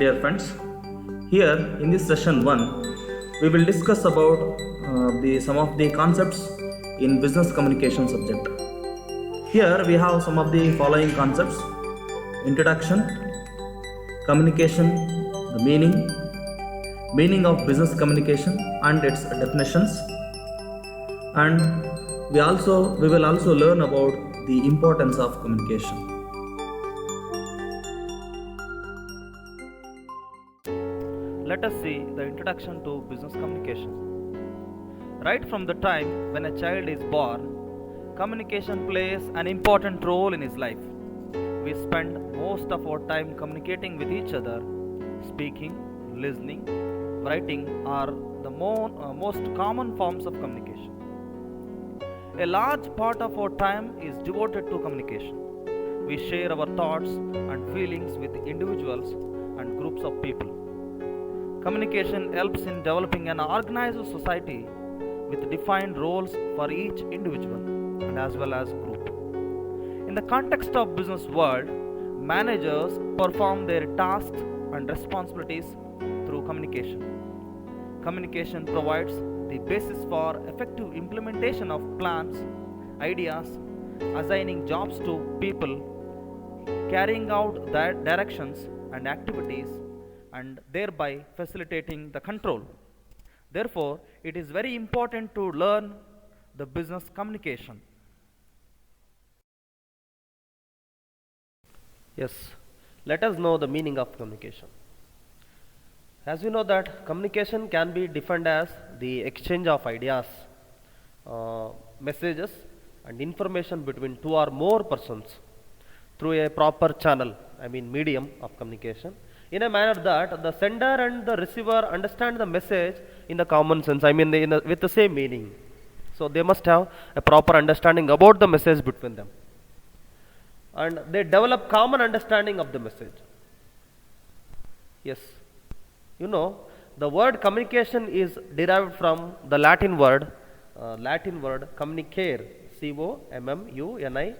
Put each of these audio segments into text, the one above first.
dear friends. Here in this session 1, we will discuss about the some of the concepts in business communication subject. Here we have some of the following concepts: introduction, communication, the meaning of business communication and its definitions, and we will also learn about the importance of communication. Let us see the introduction to business communication. Right from the time when a child is born, communication plays an important role in his life. We spend most of our time communicating with each other. Speaking, listening, writing are the most common forms of communication. A large part of our time is devoted to communication. We share our thoughts and feelings with individuals and groups of people. Communication helps in developing an organized society with defined roles for each individual and as well as group. In the context of business world, managers perform their tasks and responsibilities through communication. Communication provides the basis for effective implementation of plans, ideas, assigning jobs to people, carrying out their directions and activities, and thereby facilitating the control. Therefore, it is very important to learn the business communication. Yes, let us know the meaning of communication. As we know that communication can be defined as the exchange of ideas, messages and information between two or more persons through a proper channel, medium of communication, in a manner that the sender and the receiver understand the message in the common sense, with the same meaning. So they must have a proper understanding about the message between them, and they develop common understanding of the message. Yes, the word communication is derived from the Latin word communicare, communicare,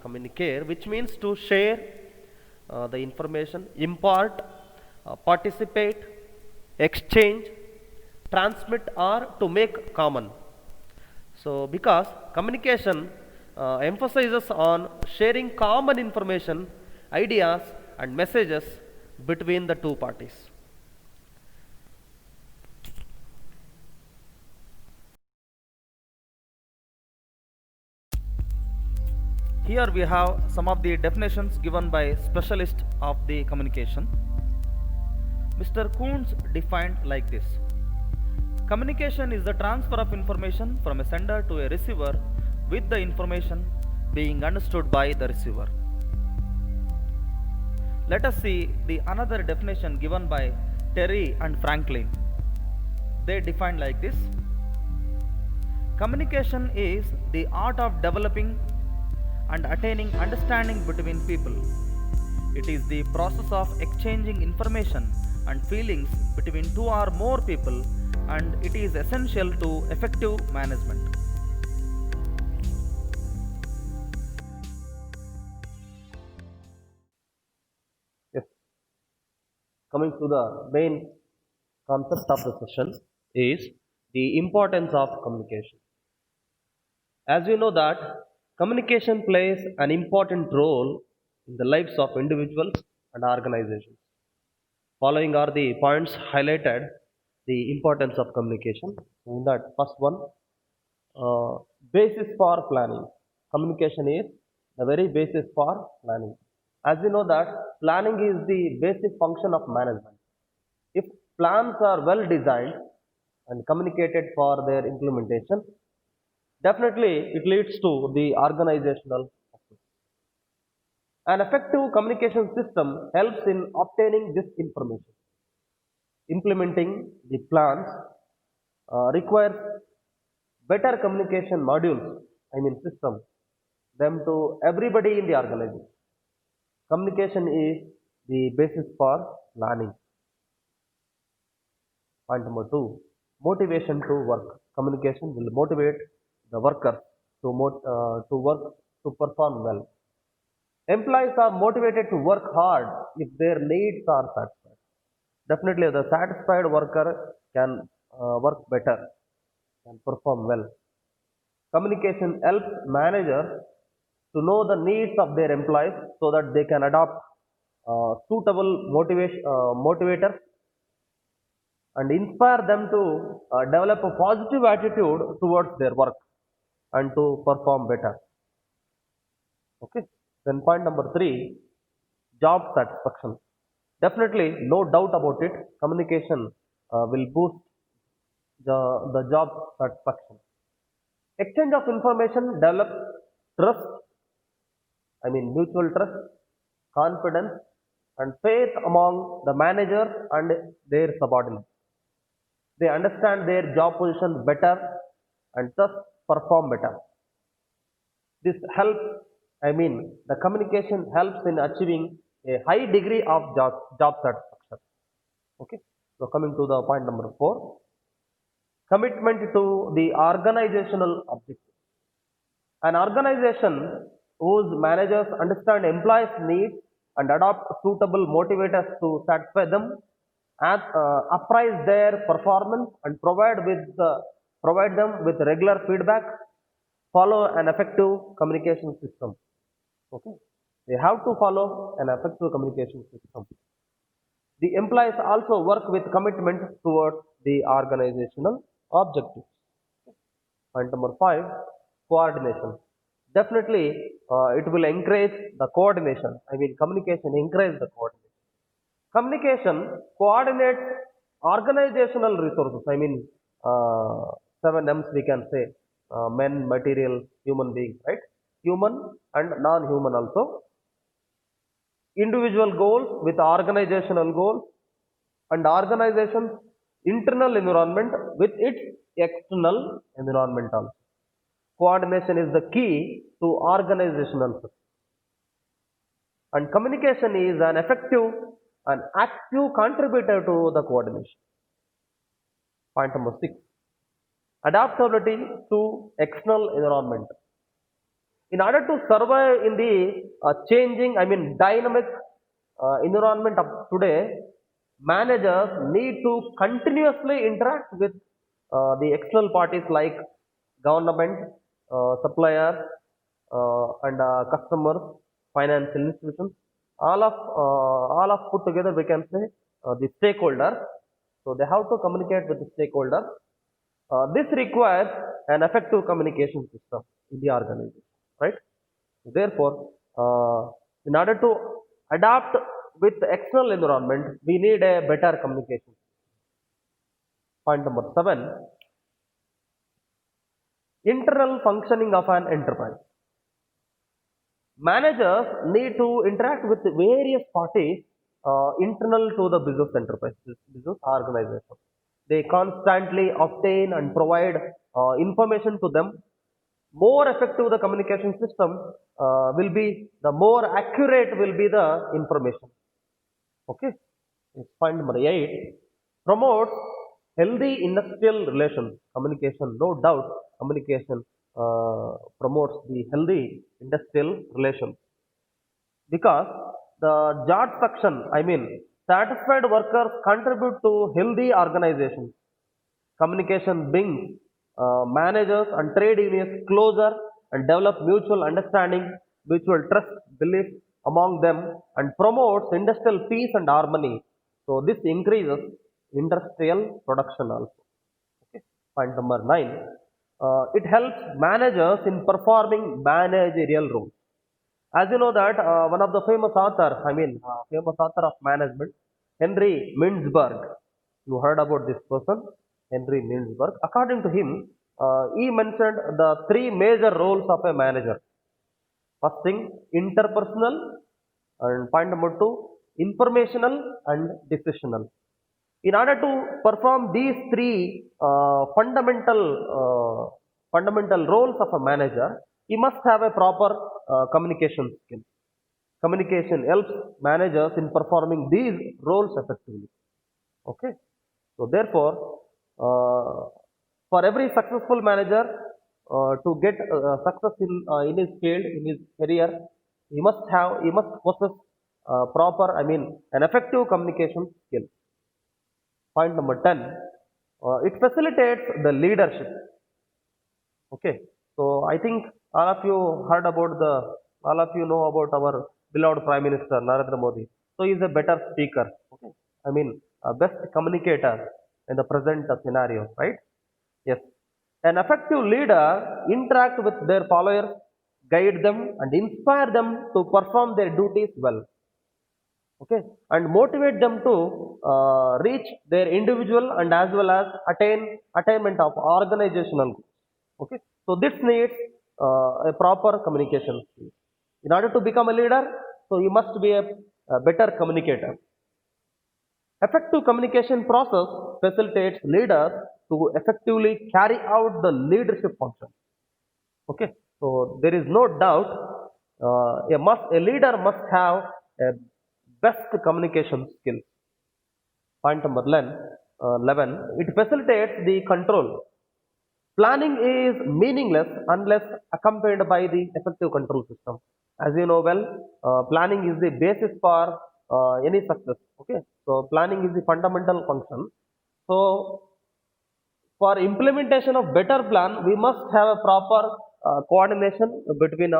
communicare, which means to share the information, impart, participate, exchange, transmit, or to make common. So because communication emphasizes on sharing common information, ideas and messages between the two parties. Here we have some of the definitions given by specialists of the communication. Mr. Kuhns defined like this: communication is the transfer of information from a sender to a receiver with the information being understood by the receiver. Let us see the another definition given by Terry and Franklin. They defined like this: communication is the art of developing and attaining understanding between people. It is the process of exchanging information and feelings between two or more people, and it is essential to effective management. Yes. Coming to the main concept of the session is the importance of communication. As we know that communication plays an important role in the lives of individuals and organizations. Following are the points highlighted the importance of communication. In that first one, basis for planning. Communication is the very basis for planning. As we know that planning is the basic function of management. If plans are well designed and communicated for their implementation, definitely it leads to the organizational success. An effective communication system helps in obtaining this information. Implementing the plans requires better communication modules, systems, them to everybody in the organization. Communication is the basis for planning. Point number two, motivation to work. Communication will motivate the workers to work to perform well. Employees are motivated to work hard if their needs are satisfied. Definitely, the satisfied worker can work better, can perform well. Communication helps managers to know the needs of their employees so that they can adopt suitable motivators and inspire them to develop a positive attitude towards their work and to perform better. Okay. Then point number three, job satisfaction. Definitely, no doubt about it. Communication will boost the job satisfaction. Exchange of information develops trust, I mean mutual trust, confidence, and faith among the managers and their subordinates. They understand their job position better and thus perform better. This helps, the communication helps in achieving a high degree of job satisfaction. Okay. So coming to the point number four, commitment to the organizational objective. An organization whose managers understand employees' needs and adopt suitable motivators to satisfy them, appraise their performance, and provide them with regular feedback, follow an effective communication system. Okay, they have to follow an effective communication system. The employees also work with commitment towards the organizational objectives. Point number five, coordination. Definitely, it will encourage the coordination. Communication encourages the coordination. Communication coordinates organizational resources. Seven M's we can say: men, material, human beings, right? Human and non-human also. Individual goals with organizational goals, and organization's internal environment with its external environment also. Coordination is the key to organizational success. And communication is an effective and active contributor to the coordination. Point number six, adaptability to external environment. In order to survive in the dynamic environment of today, managers need to continuously interact with the external parties like government, suppliers, and customers, financial institutions. All of put together, we can say the stakeholders. So they have to communicate with the stakeholders. This requires an effective communication system in the organization, right? Therefore, in order to adapt with the external environment, we need a better communication. Point number seven, internal functioning of an enterprise. Managers need to interact with various parties internal to the business enterprise, business organization. They constantly obtain and provide information to them. More effective the communication system will be, the more accurate will be the information. Okay. Point number eight, promotes healthy industrial relations. Communication, no doubt, communication promotes the healthy industrial relations because the job section, satisfied workers contribute to healthy organizations. Communication brings managers and trade unions closer and develop mutual understanding, mutual trust, belief among them, and promotes industrial peace and harmony. So this increases industrial production also. Okay. Point number nine, it helps managers in performing managerial roles. As you know that one of the famous author of management, Henry Mintzberg. You heard about this person, Henry Mintzberg. According to him, he mentioned the three major roles of a manager. First thing, interpersonal, and point number two, informational and decisional. In order to perform these three fundamental roles of a manager, he must have a proper communication skill. Communication helps managers in performing these roles effectively. Okay. So therefore, for every successful manager to get success in his field, in his career, He must possess proper, I mean, an effective communication skill. Point number 10, it facilitates the leadership. Okay, so I think all of you heard about all of you know about our beloved Prime Minister Narendra Modi. So he is a better speaker. Okay, I mean, a best communicator in the present scenario, right? Yes, an effective leader interact with their followers, guide them, and inspire them to perform their duties well. Okay, and motivate them to reach their individual and as well as attainment of organizational goals. Okay, so this needs a proper communication skill. In order to become a leader, so you must be a better communicator. Effective communication process facilitates leaders to effectively carry out the leadership function. Okay, so there is no doubt a leader must have a best communication skill. Point number 11, it facilitates the control. Planning is meaningless unless accompanied by the effective control system. As you know well, planning is the basis for any success. Okay, so planning is the fundamental function. So for implementation of better plan, we must have a proper coordination between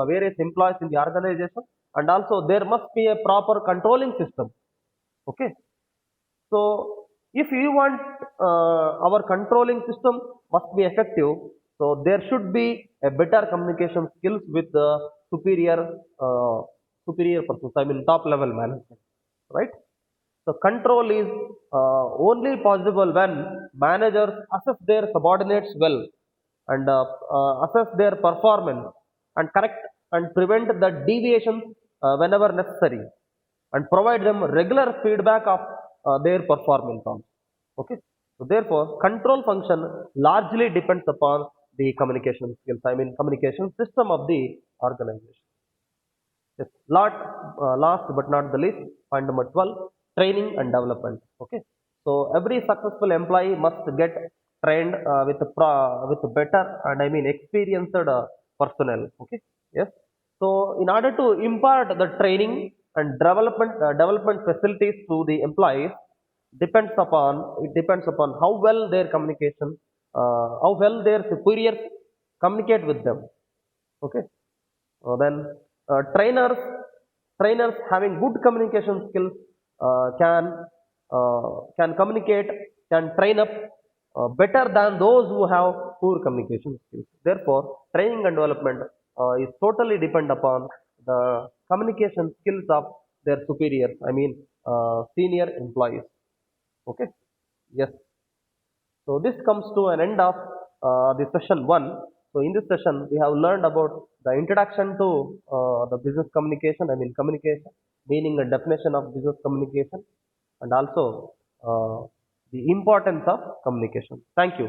various employees in the organization, and also there must be a proper controlling system. Okay, so if you want our controlling system must be effective, so there should be a better communication skills with the superior superior persons. I mean top level management, right? So control is only possible when managers assess their subordinates well and assess their performance and correct and prevent the deviations whenever necessary and provide them regular feedback of their performance also. Okay. So therefore, control function largely depends upon the communication skills. I mean communication system of the organization. Yes. Last but not the least, point number 12, training and development. Okay. So every successful employee must get trained with better and I mean experienced personnel. Okay. Yes. So in order to impart the training and development facilities to the employees, depends upon how well their communication, how well their superiors communicate with them. Okay. Then trainers having good communication skills can communicate, can train up better than those who have poor communication skills. Therefore, training and development is totally depend upon the communication skills of their superiors. I mean senior employees. Okay. Yes. So this comes to an end of the session one. So in this session, we have learned about the introduction to the business communication, I mean communication, meaning and definition of business communication, and also the importance of communication. Thank you.